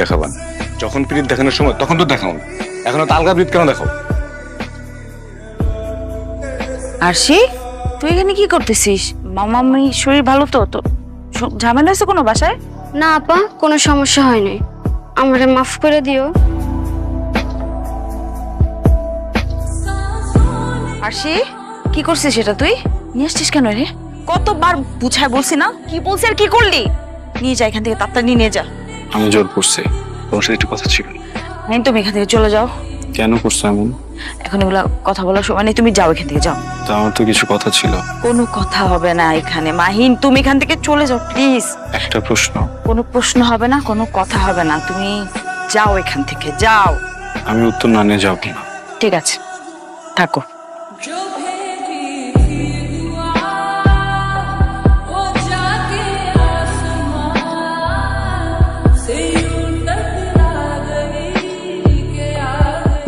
দেখাবা যখন পিরিত দেখানোর সময় তখন তো দেখাও না, এখনো তালগা পিরিত কেন দেখো? আরশি, তুই এখানে কি করতেছিস? মামামি শরীর ভালো তো? তো ঝামেলা হয়েছে কোনো বাসায়? না আপা, কোনো সমস্যা হয়নি, আমারে মাফ করে দিও। আরশি, কি করছিস সেটা তুই নিয়ে আসছিস কেন রে? কতবার বুঝায় বলছি না? কি বলছি আর কি করলি? নিয়ে যা এখান থেকে, তাড়াতাড়ি নিয়ে যা। আমি জোর করছি, তোমার সাথে একটু কথা ছিল। তুমি এখান থেকে চলে যাও। কেন করছো এমন? এখন এগুলা কথা বলার সময় নেই, তুমি যাও এখান থেকে, যাও। তো আমার তো কিছু কথা ছিল। কোনো কথা হবে না এখানে মাহিন, তুমি এখান থেকে চলে যাও প্লিজ। একটা প্রশ্ন। কোনো প্রশ্ন হবে না, কোনো কথা হবে না, তুমি যাও এখান থেকে, যাও। আমি উত্তর না নিয়ে যাবো না। ঠিক আছে, থাকো।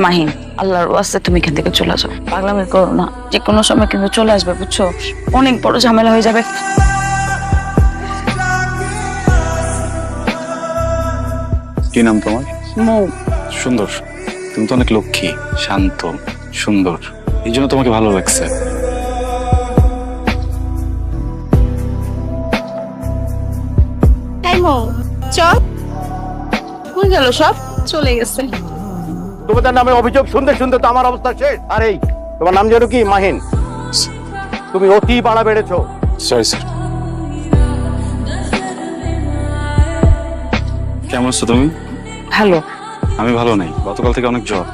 মাহিন, আল্লাহর ওয়াস্তে তুমি এখান থেকে চলে যাও, পাগলামি করো না, যে কোনো সময় কিন্তু চলে আসবে, বুঝছো? অনেক বড় ঝামেলা হয়ে যাবে। কি নাম তোমার? মৌ। সুন্দর। তুমি তো অনেক লক্ষ্মী, শান্ত, সুন্দর, এই জন্য তোমাকে ভালো লাগছে। তাই মো চল, হয়ে গেল সব, চলে গেছে। তোমাদের নামে অভিযোগ শুনতে শুনতে তো আমার অবস্থা শেষ। আর এই তোমার নাম যেন কি? মাহিন। তুমি অতি বাড়া বেড়েছো। Sorry sir. কেমন আছো তুমি? ভালো। আমি ভালো নেই, গতকাল থেকে অনেক জ্বর।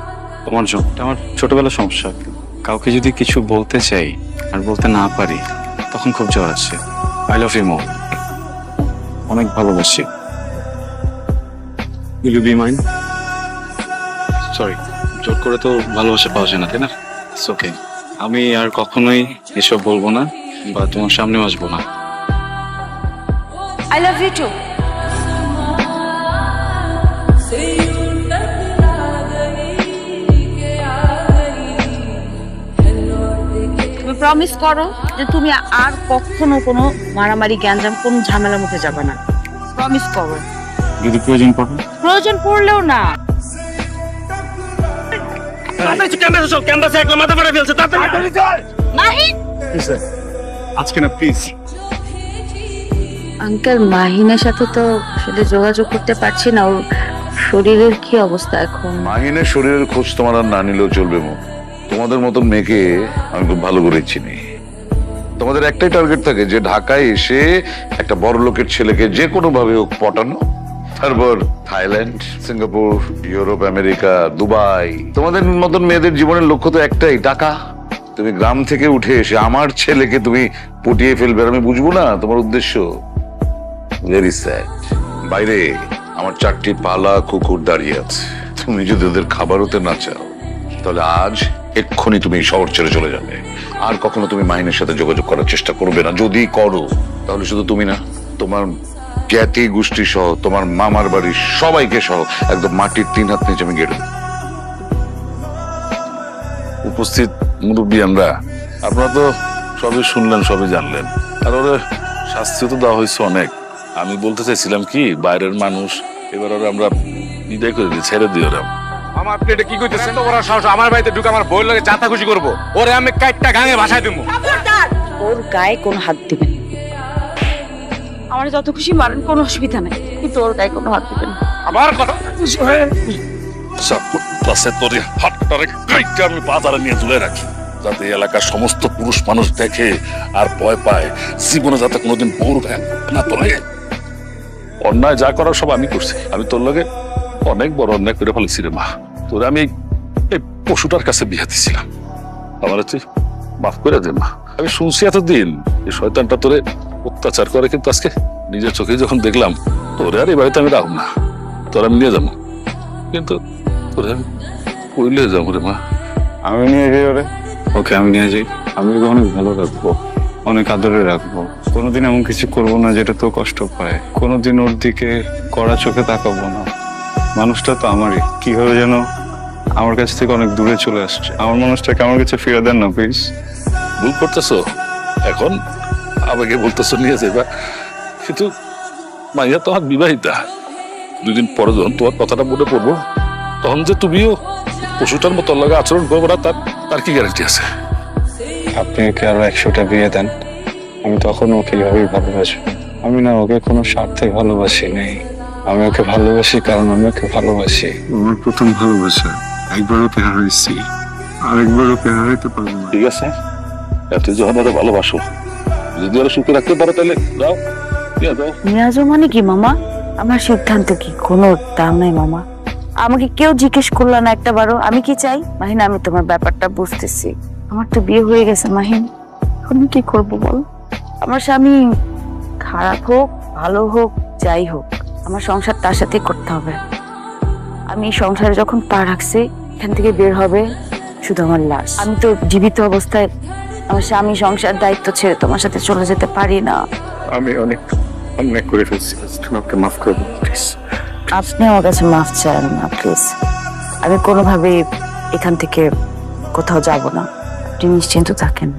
তোমার জ্বর এটা আমার ছোটবেলার সমস্যা। কাউকে যদি কিছু বলতে চাই আর বলতে না পারি, তখন খুব জ্বর আসে। আই লাভ ইউ মো, অনেক ভালোবাসি। Will you be mine? Sorry, জোর করে তো ভালোবাসা পাওয়া যায় না, তাই না? It's okay. আমি আর কখনোই এসব বলবো না বা তোমার সামনেও আসবো না। I love you too. তুমি প্রমিস করো যে তুমি আর কখনো কোনো মারামারি, গ্যাঞ্জাম, কোন ঝামেলার মধ্যে যাবে না। প্রমিস করো। যদি প্রয়োজন পড়ে? প্রয়োজন পড়লেও না। মাহিন, আজকে না প্লিজ। আঙ্কেল, মাহিনের সাথে তো আসলে যোগাযোগ করতে পারছি না, ওর শরীরের কি অবস্থা এখন? মাহিনের শরীরের খোঁজ তোমার আর না নিলেও চলবে মো। তোমাদের মতন মেয়েকে আমি খুব ভালো করে চিনি। তোমাদের একটাই টার্গেট থাকে যে ঢাকায় এসে একটা বড় লোকের ছেলেকে যে কোনো ভাবে হোক পটানো, তারপর Thailand, Singapore, Europe, America, Dubai. তোমাদের মতন মেয়েদের জীবনের লক্ষ্য তো একটাই, টাকা। তুমি গ্রাম থেকে উঠে এসে আমার ছেলেকে তুমি পটিয়ে ফেলবে, আর আমি বুঝবো না তোমার উদ্দেশ্য। Very sad. বাইরে আমার 4টি পালা কুকুর দাঁড়িয়ে আছে। তুমি যদি ওদের খাবার হতে না চাও, তাহলে আজ এক্ষুনি তুমি শহর ছেড়ে চলে যাবে। আর কখনো তুমি মাহিনের সাথে যোগাযোগ করার চেষ্টা করবে না। যদি করো, তাহলে শুধু তুমি না, তোমার জ্ঞাতি গোষ্ঠী সহ, তোমার মামার বাড়ির সবাইকে সহ একদম মাটির 3 হাত নিচে আমি গেড়ে দেব। উপস্থিত মুরব্বী, আপনারা তো সবই শুনলেন, সবই জানলেন, আর ওরা শাস্তি তো দেওয়া হয়েছে অনেক। আমি বলতে চাইছিলাম কি, বাইরের মানুষ, এবার ওরা আমরা বিদায় করে দিই, ছেড়ে দিই ওরা। আমার আপনি এটা কি কইতেছেন? তো ওরা সাহস আমার বাড়িতে ঢুকে আমার বউয়ের লগে চাতা খুশি করবো? ওরে আমি কাইটটা গাঙে ভাষায় দেবো। ওর গায়ে কোনো হাত দিবেন। আমার যত খুশি মারেন, কোনো অসুবিধা নেই, কিন্তু ওর গায়ে কোনো হাত দিবেন। আবার কথা আমি বাজারে নিয়ে তুলে রাখি, যাতে এলাকার সমস্ত পুরুষ মানুষ দেখে আর ভয় পায়, জীবনে যাতে কোনোদিন বউর ভ্যান না তোলে। অন্যায় যা করার সব আমি করছি। আমি তোর লগে অনেক বড় অন্যায় করে ফেলেছি রে মা। তোরে আমি এই পশুটার কাছে বিয়ে দিছিলাম, আমার তুই মাফ করে দে মা। আমি শুনছি এতদিন এই শয়তানটা তোরে অত্যাচার করে, কিন্তু আজকে নিজের চোখে যখন দেখলাম, তোরে আর এই বাড়িতে আমি রাখব না, তোর আমি নিয়ে যাবো। কিন্তু তোরে আমি কইলে যাবো রে মা। আমি নিয়ে যাই ওরে। ওকে আমি নিয়ে যাই। আমি ওকে অনেক ভালো রাখবো, অনেক আদরে রাখবো। কোনোদিন এমন কিছু করবো না যেটা তো কষ্ট পায়। কোনোদিন ওর দিকে কড়া চোখে তাকাবো না। মানুষটা তো আমারই, কিভাবে যেন আমার কাছ থেকে অনেক দূরে চলে আসছে। আমার মানুষটাকে আমার কাছে ফিরে দেন না প্লিজ। ভুল করতেছো এখন, আমাকে বলতেছো নিয়ে যাবা, কিন্তু মাইয়া তো আমার বিবাহিতা, দুদিন পরে যখন তোমার কথাটা মনে পড়বো তখন যে তুমিও পশুটার মতো লাগে আচরণ করবো না তার কি গ্যারান্টি আছে? আপনি ওকে আরো 100টা বিয়ে দেন, আমি তখন ওকে এইভাবেই ভালোবাসবো। আমি না ওকে কোনো স্বার্থে ভালোবাসি নেই, আমি ওকে ভালোবাসি কারণ আমি ওকে ভালোবাসি। আমার প্রথম ভালোবাসা, একবার ওকে হারাইছি, আরেকবার ওকে হারাইতে পারবো না। ঠিক আছে, এত যখন ওরা ভালোবাসো, যদি ওরা সুখে রাখতে পারো তাহলে যাও, নিয়ে যাও। নিয়ে যাও মানে কি মামা? আমার সিদ্ধান্ত কি কোনো দাম নাই মামা। আমাকে কেউ জিজ্ঞেস করলো না একটা বারও আমি কি চাই। মাহিন, আমি তোমার ব্যাপারটা বুঝতেছি, আমার তো বিয়ে হয়ে গেছে মাহিন, এখন আমি কি করবো বল? আমার স্বামী খারাপ হোক ভালো হোক যাই হোক, আমার সংসার তার সাথে করতে হবে। আমি এই সংসারে যখন পা রাখছি, এখান থেকে বের হবে শুধু আমার লাশ। আমি তো জীবিত অবস্থায় আমার স্বামী সংসার দায়িত্ব ছেড়ে তোমার সাথে চলে যেতে পারি না। আমি অনেক অন্যায় করে ফেলছি, তুমি আমাকে মাফ করে দিন প্লিজ। আপনি আমার কাছে মাফ চান না প্লিজ। আমি কোনোভাবেই এখান থেকে কোথাও যাব না, আপনি নিশ্চিন্ত থাকেন।